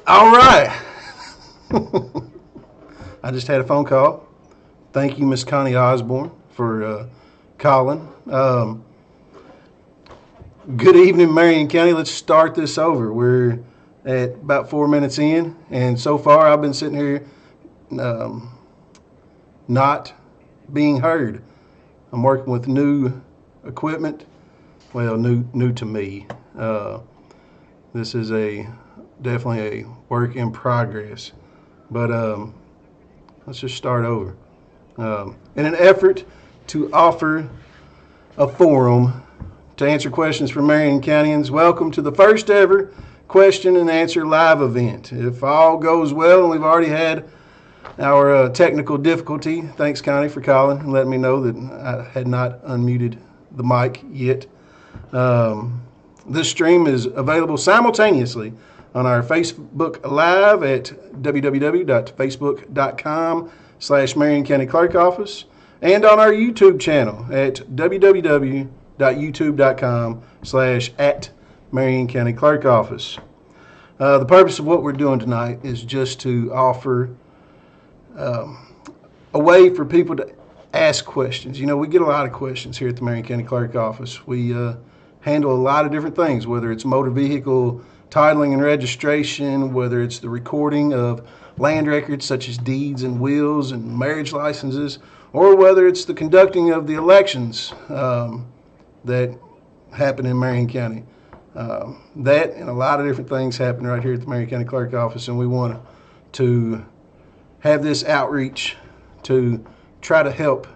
All right. I just had a phone call. Thank you, Miss Connie Osborne, for calling. Good evening, Marion County. Let's start this over. We're at about 4 minutes in, and so far I've been sitting here not being heard. I'm working with new equipment. Well, new to me. This is definitely a work in progress. But let's just start over. In an effort to offer a forum to answer questions from Marion Countyans, welcome to the first ever question and answer live event. If all goes well, and we've already had our technical difficulty, thanks Connie for calling and letting me know that I had not unmuted the mic yet. This stream is available simultaneously on our Facebook Live at www.facebook.com/Marion County Clerk Office and on our YouTube channel at www.youtube.com/@Marion County Clerk Office. The purpose of what we're doing tonight is just to offer a way for people to ask questions. You know, we get a lot of questions here at the Marion County Clerk Office. We handle a lot of different things, whether it's motor vehicle titling and registration, whether it's the recording of land records such as deeds and wills and marriage licenses, or whether it's the conducting of the elections that happen in Marion County. That and a lot of different things happen right here at the Marion County Clerk Office, and we want to have this outreach to try to help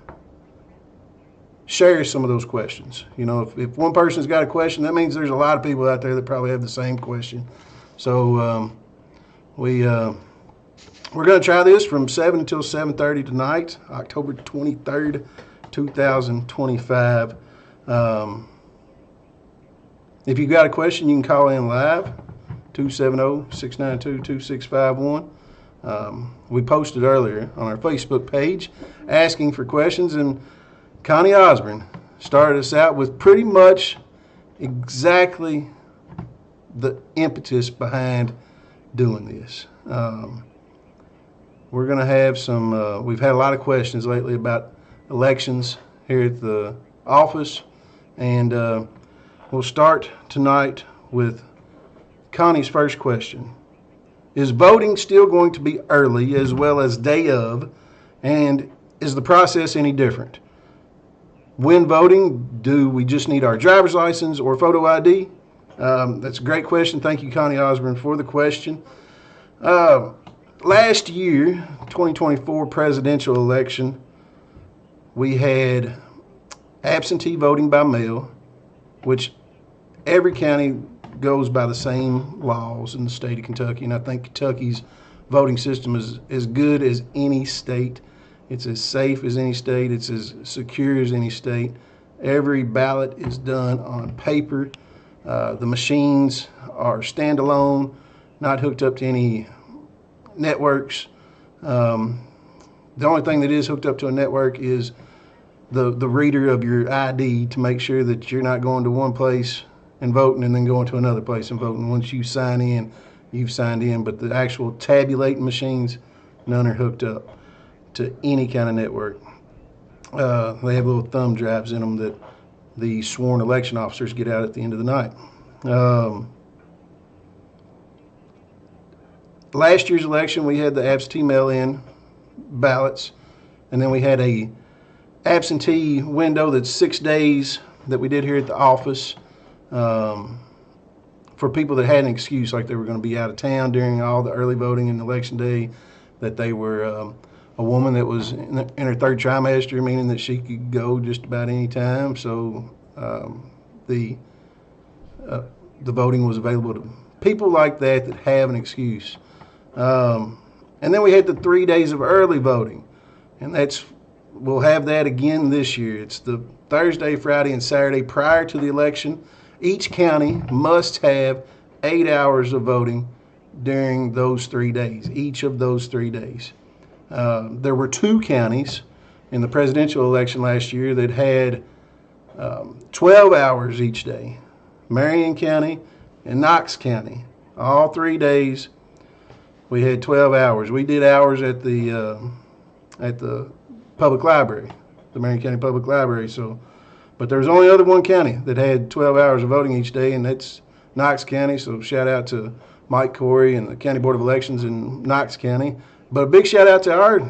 share some of those questions. You know, if one person's got a question, that means there's a lot of people out there that probably have the same question. So we're going to try this from 7 until 7:30 tonight, October 23rd, 2025. If you've got a question, you can call in live, 270-692-2651. We posted earlier on our Facebook page asking for questions, and Connie Osborne started us out with pretty much exactly the impetus behind doing this. We're going to have some, we've had a lot of questions lately about elections here at the office, and we'll start tonight with Connie's first question. Is voting still going to be early as well as day of, and is the process any different? When voting, do we just need our driver's license or photo ID? That's a great question. Thank you, Connie Osborne, for the question. Last year, 2024 presidential election, we had absentee voting by mail, which every county goes by the same laws in the state of Kentucky, and I think Kentucky's voting system is as good as any state. It's as safe as any state. It's as secure as any state. Every ballot is done on paper. The machines are standalone, not hooked up to any networks. The only thing that is hooked up to a network is the reader of your ID to make sure that you're not going to one place and voting and then going to another place and voting. Once you sign in, you've signed in, but the actual tabulating machines, none are hooked up to any kind of network. They have little thumb drives in them that the sworn election officers get out at the end of the night. Last year's election, we had the absentee mail-in ballots, and then we had a absentee window that's 6 days that we did here at the office for people that had an excuse, like they were going to be out of town during all the early voting and election day, that they were a woman that was in her third trimester, meaning that she could go just about any time. So the voting was available to people like that have an excuse. And then we had the 3 days of early voting, and we'll have that again this year. It's the Thursday, Friday, and Saturday prior to the election. Each county must have 8 hours of voting during those 3 days, each of those 3 days. There were 2 counties in the presidential election last year that had 12 hours each day, Marion County and Knox County. All 3 days we had 12 hours. We did hours at the public library, the Marion County Public Library. So But there's only other one county that had 12 hours of voting each day, and that's Knox County. So shout out to Mike Corey and the County Board of Elections in Knox County. But a big shout out to our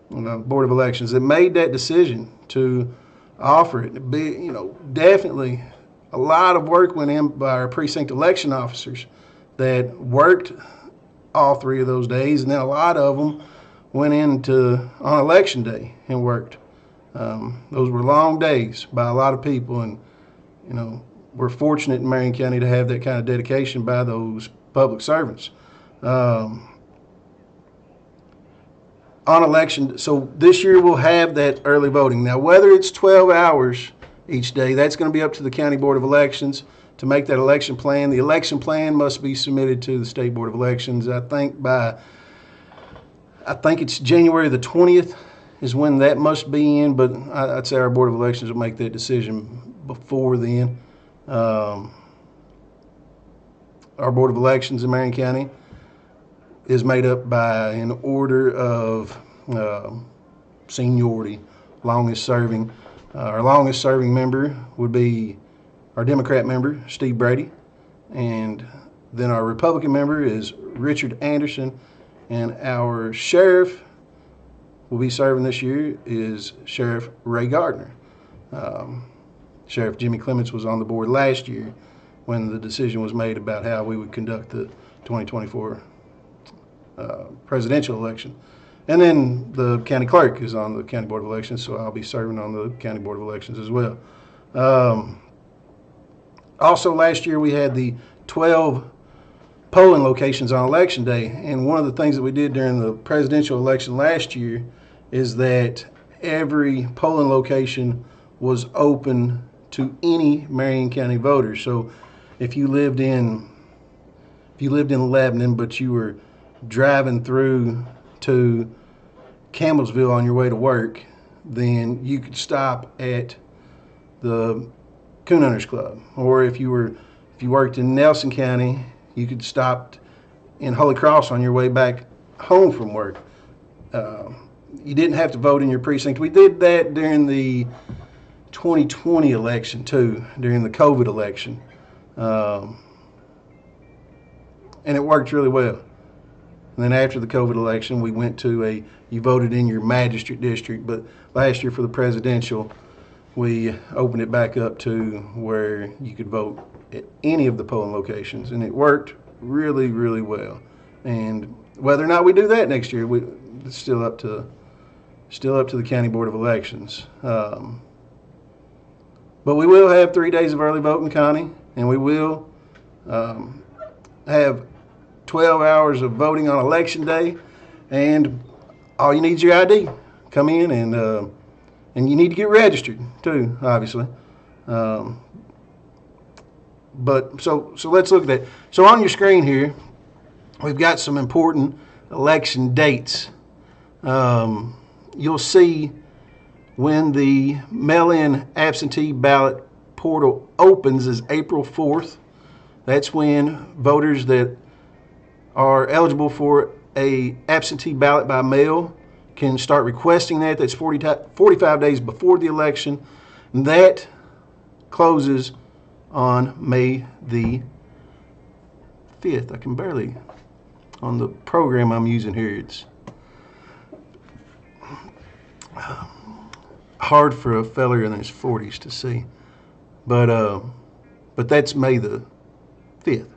Board of Elections that made that decision to offer it. Definitely a lot of work went in by our precinct election officers that worked all 3 of those days, and then a lot of them went into on election day and worked. Those were long days by a lot of people, and we're fortunate in Marion County to have that kind of dedication by those public servants. On election, so this year we'll have that early voting. Now, whether it's 12 hours each day, that's going to be up to the County Board of Elections to make that election plan. The election plan must be submitted to the State Board of Elections, I think it's January the 20th is when that must be in, but I'd say our Board of Elections will make that decision before then. Our Board of Elections in Marion County is made up by an order of seniority. Our longest serving member would be our Democrat member, Steve Brady, and then our Republican member is Richard Anderson, and our sheriff will be serving this year is Sheriff Ray Gardner. Sheriff Jimmy Clements was on the board last year when the decision was made about how we would conduct the 2024 presidential election. And then the county clerk is on the County Board of Elections, so I'll be serving on the County Board of Elections as well. Also, last year we had the 12 polling locations on Election Day, and one of the things that we did during the presidential election last year is that every polling location was open to any Marion County voter. So if you lived in Lebanon, but you were driving through to Campbellsville on your way to work, then you could stop at the Coon Hunters Club. Or if you worked in Nelson County, you could stop in Holy Cross on your way back home from work. You didn't have to vote in your precinct. We did that during the 2020 election too, during the COVID election. And it worked really well. And then after the COVID election, we went to you voted in your magistrate district, but last year for the presidential, we opened it back up to where you could vote at any of the polling locations, and it worked really, really well. And whether or not we do that next year, it's still up to the County Board of Elections. But we will have 3 days of early voting, Connie, and we will have 12 hours of voting on Election Day, and all you need is your ID. Come in, and you need to get registered too, obviously. But so let's look at that. So on your screen here, we've got some important election dates. You'll see when the mail-in absentee ballot portal opens is April 4th. That's when voters that are eligible for a absentee ballot by mail can start requesting that. That's 45 days before the election. And that closes on May the 5th. I can barely, on the program I'm using here, it's hard for a feller in his 40s to see. But that's May the 5th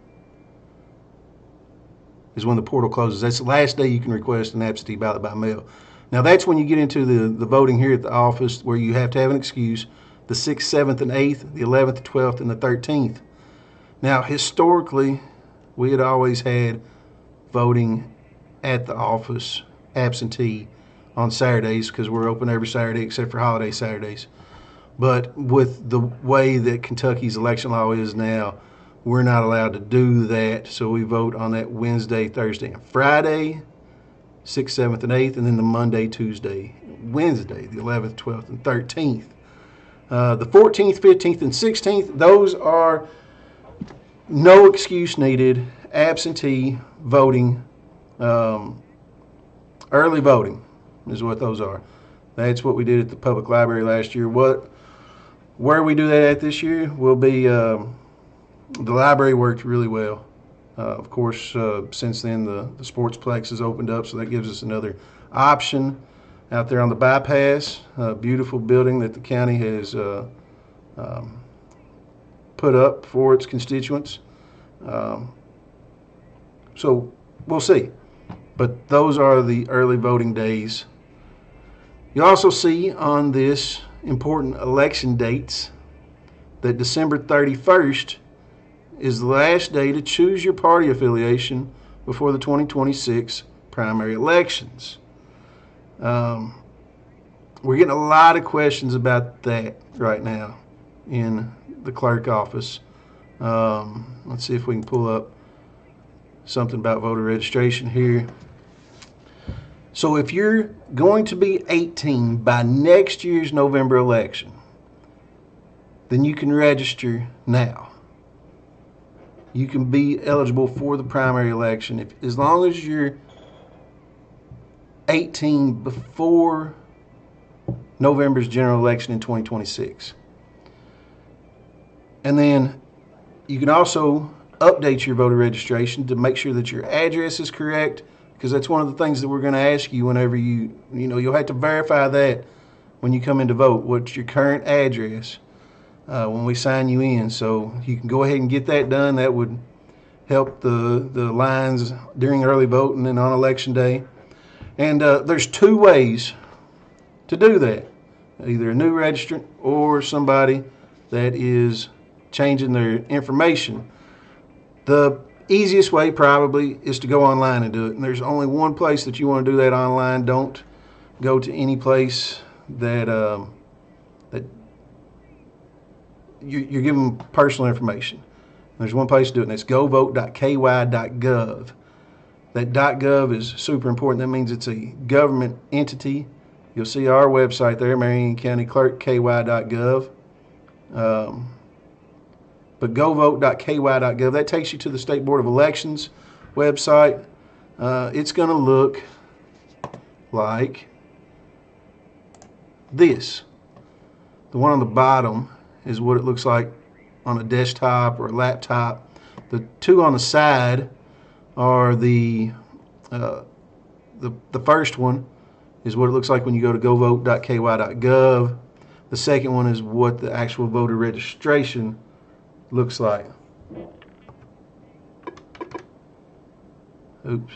is when the portal closes. That's the last day you can request an absentee ballot by mail. Now that's when you get into the voting here at the office, where you have to have an excuse, the 6th, 7th, and 8th, the 11th, the 12th, and the 13th. Now historically, we had always had voting at the office absentee on Saturdays, because we're open every Saturday except for holiday Saturdays. But with the way that Kentucky's election law is now, we're not allowed to do that, so we vote on that Wednesday, Thursday, and Friday, 6th, 7th, and 8th, and then the Monday, Tuesday, Wednesday, the 11th, 12th, and 13th. The 14th, 15th, and 16th, those are no excuse needed, absentee voting, early voting is what those are. That's what we did at the public library last year. What Where we do that at this year will be the library worked really well. Of course, since then the Sportsplex has opened up, so that gives us another option out there on the bypass. A beautiful building that the county has put up for its constituents. So we'll see. But those are the early voting days. You also see on this important election dates that December 31st is the last day to choose your party affiliation before the 2026 primary elections. We're getting a lot of questions about that right now in the clerk office. Let's see if we can pull up something about voter registration here. So if you're going to be 18 by next year's November election, then you can register now. You can be eligible for the primary election as long as you're 18 before November's general election in 2026. And then you can also update your voter registration to make sure that your address is correct, because that's one of the things that we're going to ask you whenever you'll have to verify that when you come in to vote. What's your current address when we sign you in? So you can go ahead and get that done. That would help the lines during early voting and on election day. And there's two ways to do that. Either a new registrant or somebody that is changing their information. The easiest way probably is to go online and do it. And there's only one place that you want to do that online. Don't go to any place that that you're giving personal information. There's one place to do it, and it's govote.ky.gov. That .gov is super important. That means it's a government entity. You'll see our website there, Marion County Clerk, ky.gov. But govote.ky.gov, that takes you to the State Board of Elections website. It's going to look like this. The one on the bottom is what it looks like on a desktop or a laptop. The two on the side are the first one is what it looks like when you go to govote.ky.gov. The second one is what the actual voter registration looks like. Oops.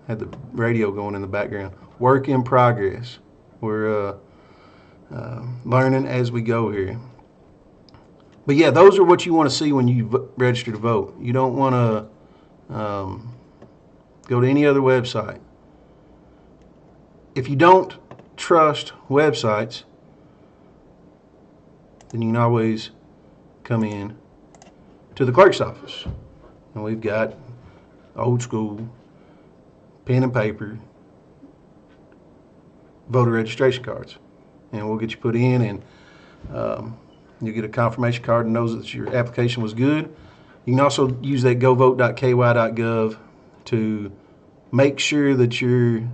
Had the radio going in the background. Work in progress. We're learning as we go here. But yeah, those are what you want to see when you register to vote. You don't want to go to any other website. If you don't trust websites, then you can always come in to the clerk's office. And we've got old school pen and paper voter registration cards. And we'll get you put in, and you'll get a confirmation card that knows that your application was good. You can also use that govote.ky.gov to make sure that you're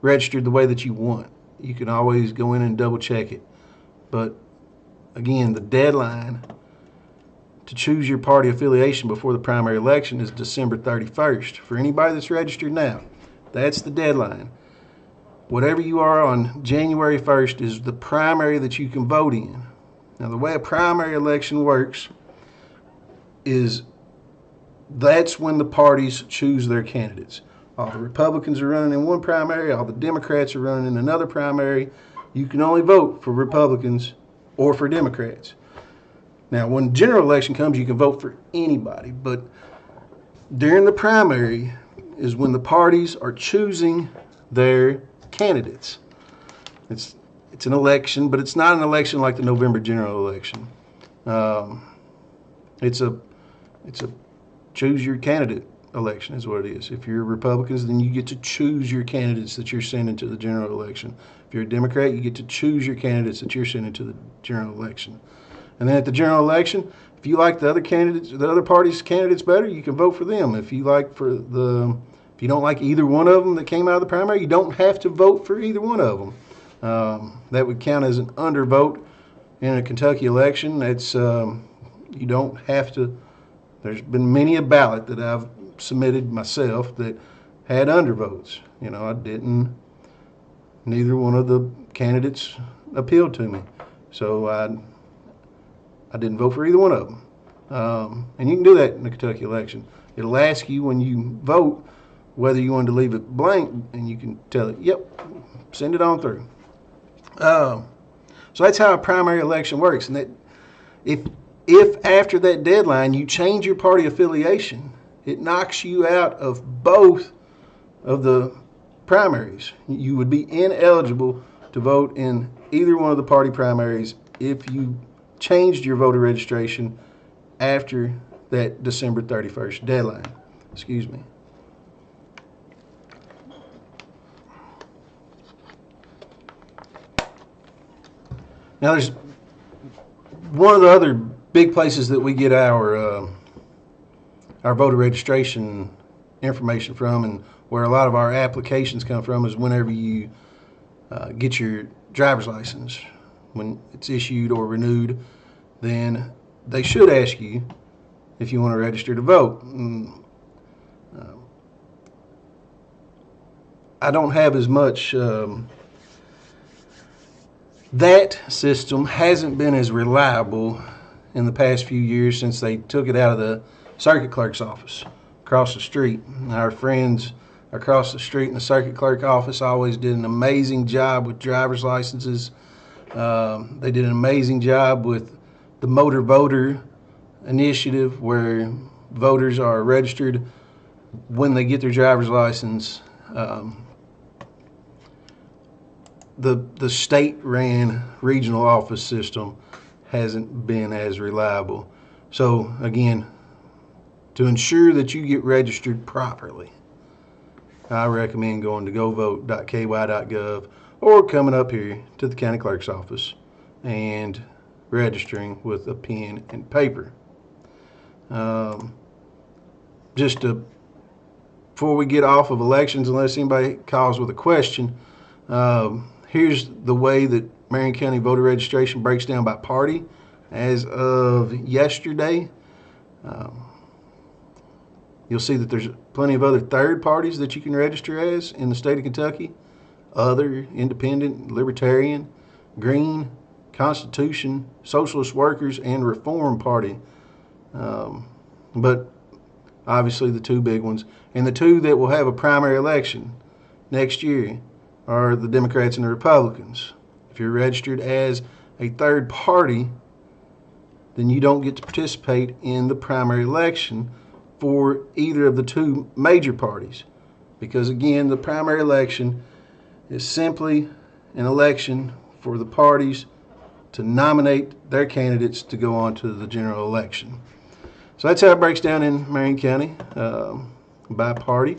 registered the way that you want. You can always go in and double check it. But again, the deadline to choose your party affiliation before the primary election is December 31st. For anybody that's registered now, that's the deadline. Whatever you are on January 1st is the primary that you can vote in. Now, the way a primary election works is that's when the parties choose their candidates. All the Republicans are running in one primary, all the Democrats are running in another primary. You can only vote for Republicans or for Democrats. Now, when general election comes, you can vote for anybody, but during the primary is when the parties are choosing their candidates. It's an election, but it's not an election like the November general election. It's a choose your candidate election is what it is. If you're Republicans, then you get to choose your candidates that you're sending to the general election. If you're a Democrat, you get to choose your candidates that you're sending to the general election. And then at the general election, if you like the other candidates, the other party's candidates better, you can vote for them. If you don't like either one of them that came out of the primary, you don't have to vote for either one of them. That would count as an undervote in a Kentucky election. That's you don't have to. There's been many a ballot that I've submitted myself that had undervotes. You know, I didn't. Neither one of the candidates appealed to me, so I didn't vote for either one of them. And you can do that in the Kentucky election. It'll ask you when you vote whether you want to leave it blank, and you can tell it, yep, send it on through. So that's how a primary election works. And that if after that deadline you change your party affiliation, it knocks you out of both of the primaries. You would be ineligible to vote in either one of the party primaries if you changed your voter registration after that December 31st deadline. Excuse me. Now, there's one of the other big places that we get our voter registration information from, and where a lot of our applications come from, is whenever you get your driver's license. When it's issued or renewed, then they should ask you if you want to register to vote. I don't have as much. That system hasn't been as reliable in the past few years since they took it out of the circuit clerk's office across the street. Our friends across the street in the circuit clerk office always did an amazing job with driver's licenses. They did an amazing job with the Motor Voter initiative, where voters are registered when they get their driver's license. The state-ran regional office system hasn't been as reliable. So again, to ensure that you get registered properly, I recommend going to govote.ky.gov or coming up here to the county clerk's office and registering with a pen and paper. Before we get off of elections, unless anybody calls with a question, here's the way that Marion County voter registration breaks down by party as of yesterday. You'll see that there's plenty of other third parties that you can register as in the state of Kentucky. Other, independent, libertarian, green, Constitution, Socialist Workers, and Reform Party. But obviously the two big ones, and the two that will have a primary election next year, are the Democrats and the Republicans. If you're registered as a third party, then you don't get to participate in the primary election for either of the two major parties. Because again, the primary election is simply an election for the parties to nominate their candidates to go on to the general election. So that's how it breaks down in Marion County by party.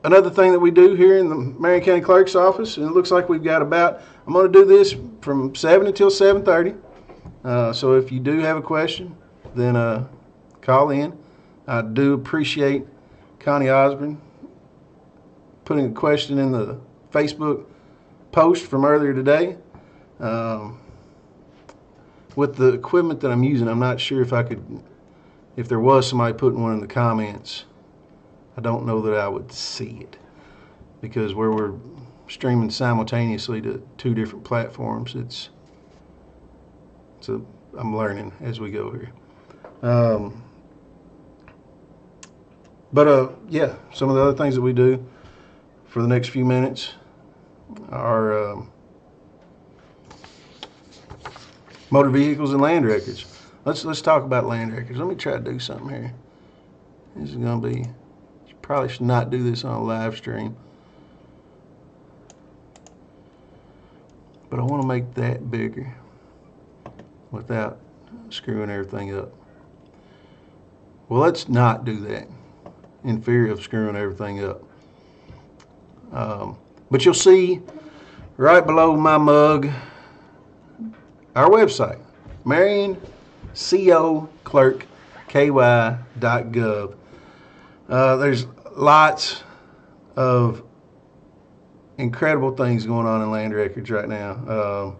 Another thing that we do here in the Marion County Clerk's office, and it looks like we've got about, I'm going to do this from 7 until 7:30. So if you do have a question, then call in. I do appreciate Connie Osborne putting a question in the Facebook post from earlier today. With the equipment that I'm using, I'm not sure if there was somebody putting one in the comments, I don't know that I would see it, because where we're streaming simultaneously to two different platforms, I'm learning as we go here. Yeah, some of the other things that we do for the next few minutes are motor vehicles and land records. Let's talk about land records. Let me try to do something here. This is going to be, you probably should not do this on a live stream, but I want to make that bigger without screwing everything up. Well, let's not do that in fear of screwing everything up. But you'll see right below my mug our website, MarionCoClerkKY.gov. There's lots of incredible things going on in land records right now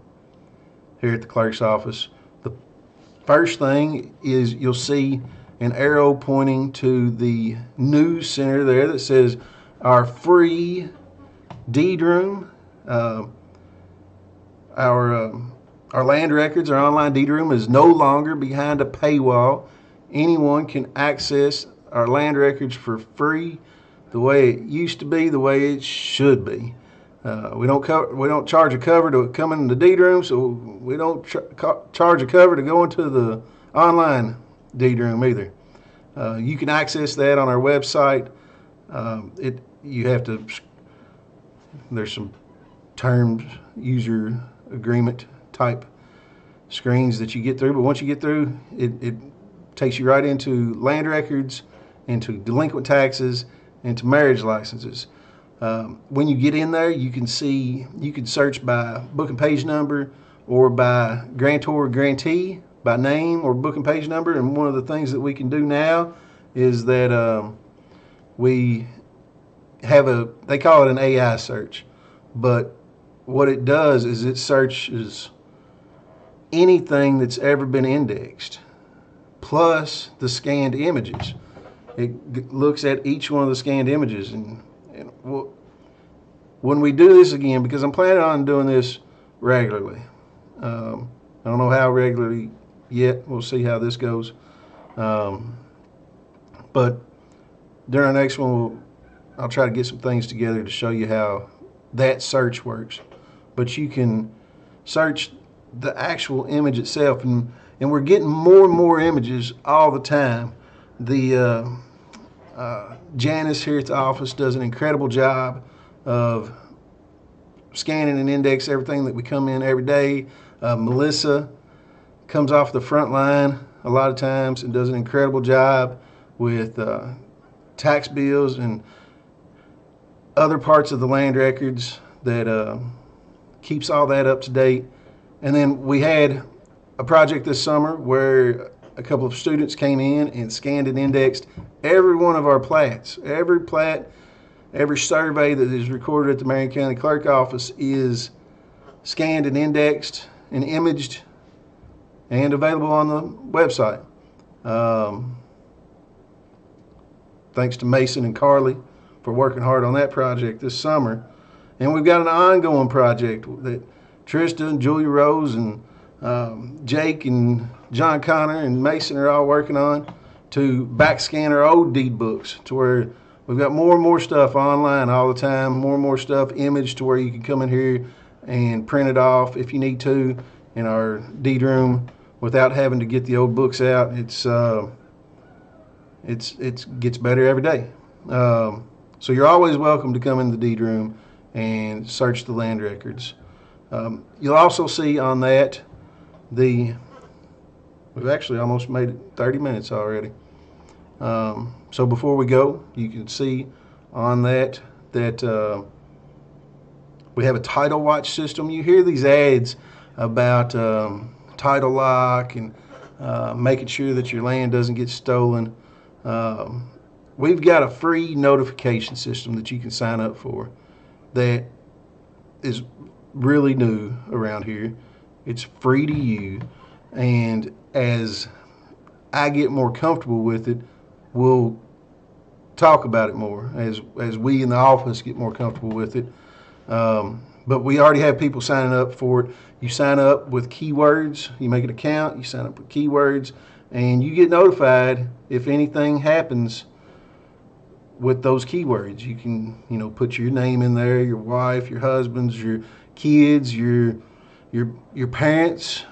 here at the clerk's office. The first thing is you'll see an arrow pointing to the news center there that says our free deed room. Our land records, our online deed room, is no longer behind a paywall. Anyone can access our land records for free, the way it used to be, the way it should be. We don't charge a cover to come in the deed room, so we don't charge a cover to go into the online deed room either. You can access that on our website. You have to. There's some terms, user agreement type screens that you get through, but once you get through, it takes you right into land records, into delinquent taxes, into marriage licenses. When you get in there, you can search by book and page number, or by grantor or grantee, by name or book and page number. And one of the things that we can do now is that we have they call it an AI search, but what it does is it searches anything that's ever been indexed, plus the scanned images. It looks at each one of the scanned images, and when we do this again, because I'm planning on doing this regularly. I don't know how regularly yet. We'll see how this goes. But during our next one, I'll try to get some things together to show you how that search works. But you can search the actual image itself, and we're getting more and more images all the time. The Janice here at the office does an incredible job of scanning and index everything that we come in every day. Melissa comes off the front line a lot of times and does an incredible job with tax bills and other parts of the land records that keeps all that up to date. And then we had a project this summer where a couple of students came in and scanned and indexed every one of our plats. Every plat, every survey that is recorded at the Marion County Clerk Office is scanned and indexed and imaged and available on the website. Thanks to Mason and Carly for working hard on that project this summer. And we've got an ongoing project that Trista and Julia Rose and Jake and John Connor and Mason are all working on to backscan our old deed books to where we've got more and more stuff online all the time, more and more stuff imaged to where you can come in here and print it off if you need to in our deed room without having to get the old books out. It gets better every day. So you're always welcome to come in the deed room and search the land records. You'll also see on that we've actually almost made it 30 minutes already. So before we go, you can see on that we have a title watch system. You hear these ads about title lock and making sure that your land doesn't get stolen. We've got a free notification system that you can sign up for that is really new around here. It's free to you, and as I get more comfortable with it, we'll talk about it more as we in the office get more comfortable with it. But we already have people signing up for it. You sign up with keywords, you make an account, you sign up with keywords, and you get notified if anything happens with those keywords. You can, put your name in there, your wife, your husband's, your kids, your parents,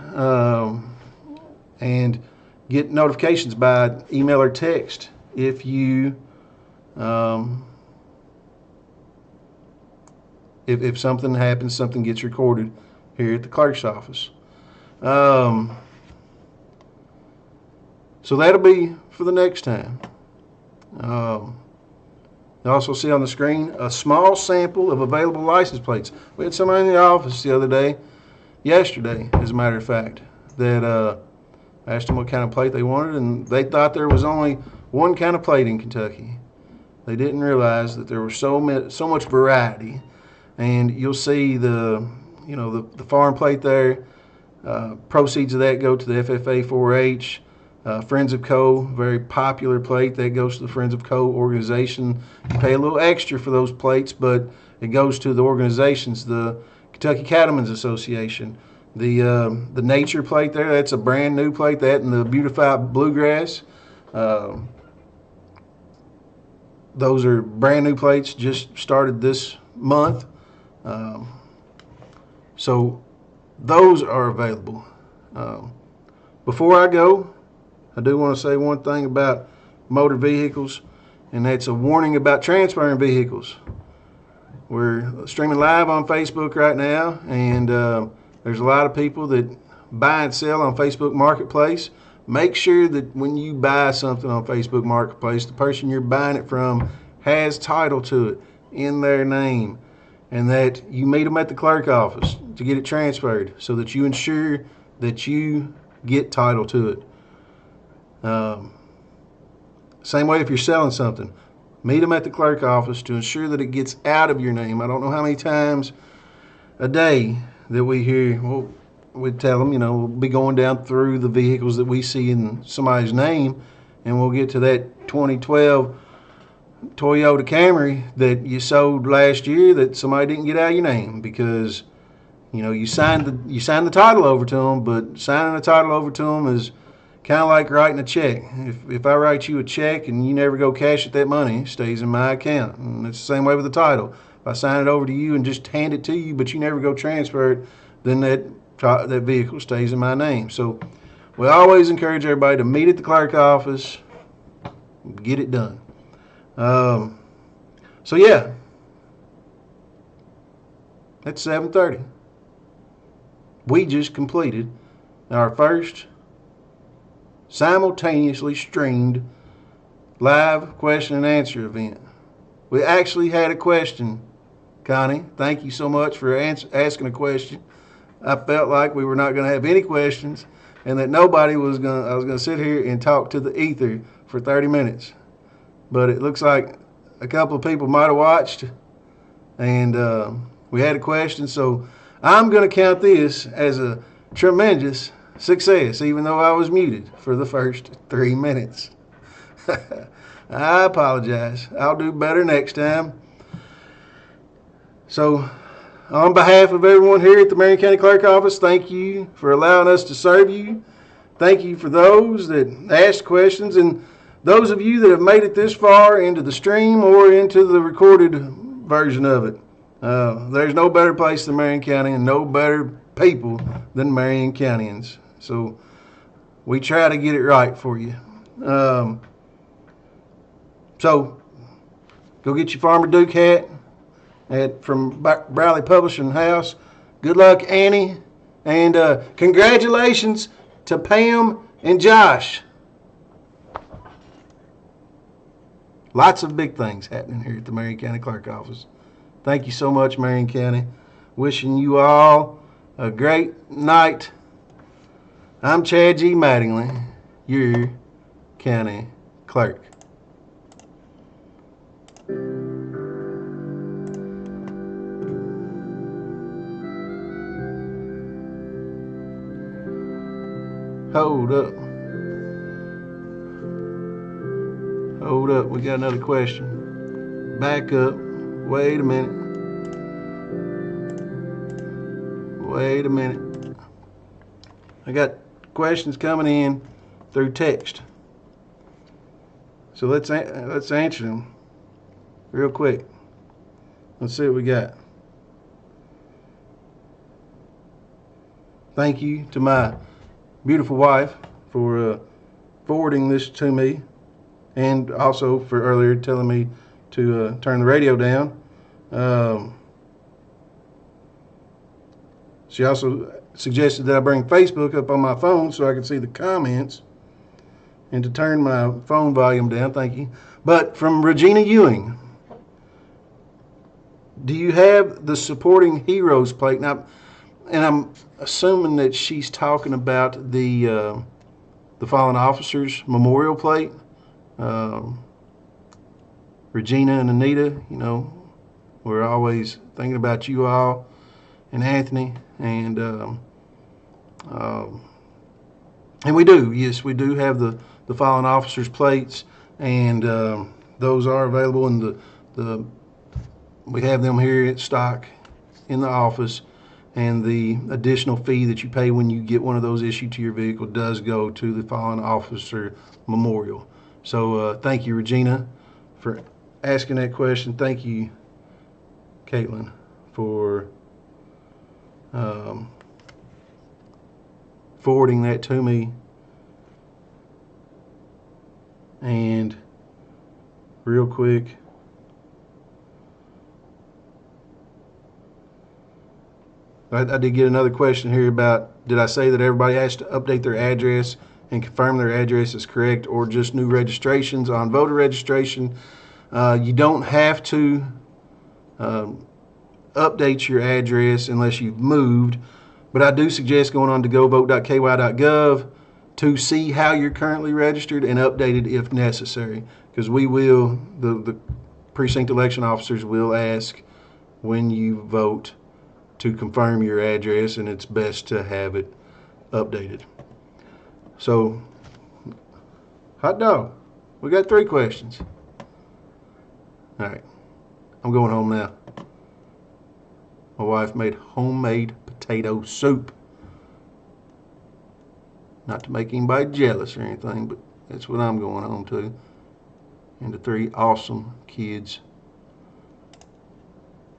and get notifications by email or text if if something happens, something gets recorded here at the clerk's office. So that'll be for the next time. You also see on the screen a small sample of available license plates. We had somebody in the office the other day, yesterday as a matter of fact, that asked them what kind of plate they wanted, and they thought there was only one kind of plate in Kentucky. They didn't realize that there was so much variety. And you'll see the farm plate there. Proceeds of that go to the FFA 4-H. Friends of Co, very popular plate that goes to the Friends of Co organization. You pay a little extra for those plates, but it goes to the organizations, the Kentucky Cattlemen's Association. The Nature plate there, that's a brand new plate, that and the Beautified Bluegrass. Those are brand new plates, just started this month. So those are available. Before I go, I do want to say one thing about motor vehicles, and that's a warning about transferring vehicles. We're streaming live on Facebook right now, and there's a lot of people that buy and sell on Facebook Marketplace. Make sure that when you buy something on Facebook Marketplace, the person you're buying it from has title to it in their name, and that you meet them at the clerk office to get it transferred so that you ensure that you get title to it. Same way if you're selling something. Meet them at the clerk office to ensure that it gets out of your name. I don't know how many times a day that we hear, well, we tell them, we'll be going down through the vehicles that we see in somebody's name, and we'll get to that 2012 Toyota Camry that you sold last year that somebody didn't get out of your name because, you signed the title over to them, but signing the title over to them is kind of like writing a check. If I write you a check and you never go cash it, that money stays in my account. And it's the same way with the title. If I sign it over to you and just hand it to you, but you never go transfer it, then that vehicle stays in my name. So we always encourage everybody to meet at the clerk office, get it done. So yeah, it's 7:30. We just completed our first simultaneously streamed live question and answer event. We actually had a question, Connie. Thank you so much for asking a question. I felt like we were not going to have any questions and that nobody was going to, I was going to sit here and talk to the ether for 30 minutes. But it looks like a couple of people might have watched, and we had a question. So I'm going to count this as a tremendous success, even though I was muted for the first 3 minutes. I apologize. I'll do better next time. So on behalf of everyone here at the Marion County Clerk Office, thank you for allowing us to serve you. Thank you for those that asked questions, and those of you that have made it this far into the stream or into the recorded version of it. There's no better place than Marion County and no better people than Marion Countyans. So we try to get it right for you. So go get your Farmer Duke hat from Bradley Publishing House. Good luck, Annie. And congratulations to Pam and Josh. Lots of big things happening here at the Marion County Clerk Office. Thank you so much, Marion County. Wishing you all a great night. I'm Chad G. Mattingly, your county clerk. Hold up. Hold up, we got another question. Back up. Wait a minute. Wait a minute. I got questions coming in through text. So let's answer them real quick. Let's see what we got. Thank you to my beautiful wife for forwarding this to me, and also for earlier telling me to turn the radio down. She also suggested that I bring Facebook up on my phone so I can see the comments and to turn my phone volume down. Thank you. But from Regina Ewing, do you have the supporting heroes plate? Now, and I'm assuming that she's talking about the fallen officers memorial plate. Regina and Anita, you know, we're always thinking about you all, and Anthony, um, and we do, yes, we do have the fallen officers plates, and those are available in the we have them here at stock in the office, and the additional fee that you pay when you get one of those issued to your vehicle does go to the fallen officer memorial. So thank you, Regina, for asking that question. Thank you, Caitlin, for um, forwarding that to me. And real quick, I did get another question here about, did I say that everybody has to update their address and confirm their address is correct, or just new registrations on voter registration? You don't have to update your address unless you've moved, but I do suggest going on to govote.ky.gov to see how you're currently registered and updated if necessary, because we will, the precinct election officers will ask when you vote to confirm your address, and it's best to have it updated. So, hot dog, we got 3 questions. All right, I'm going home now. My wife made homemade potato soup. Not to make anybody jealous or anything, but that's what I'm going home to. And the 3 awesome kids.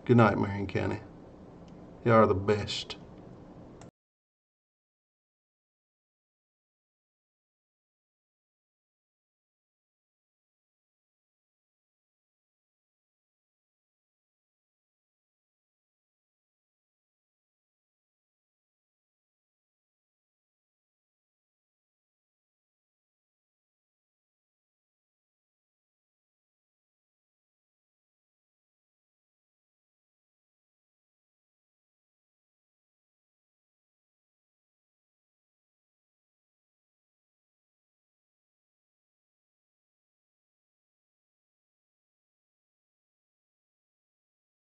Good night, Marion County. You are the best.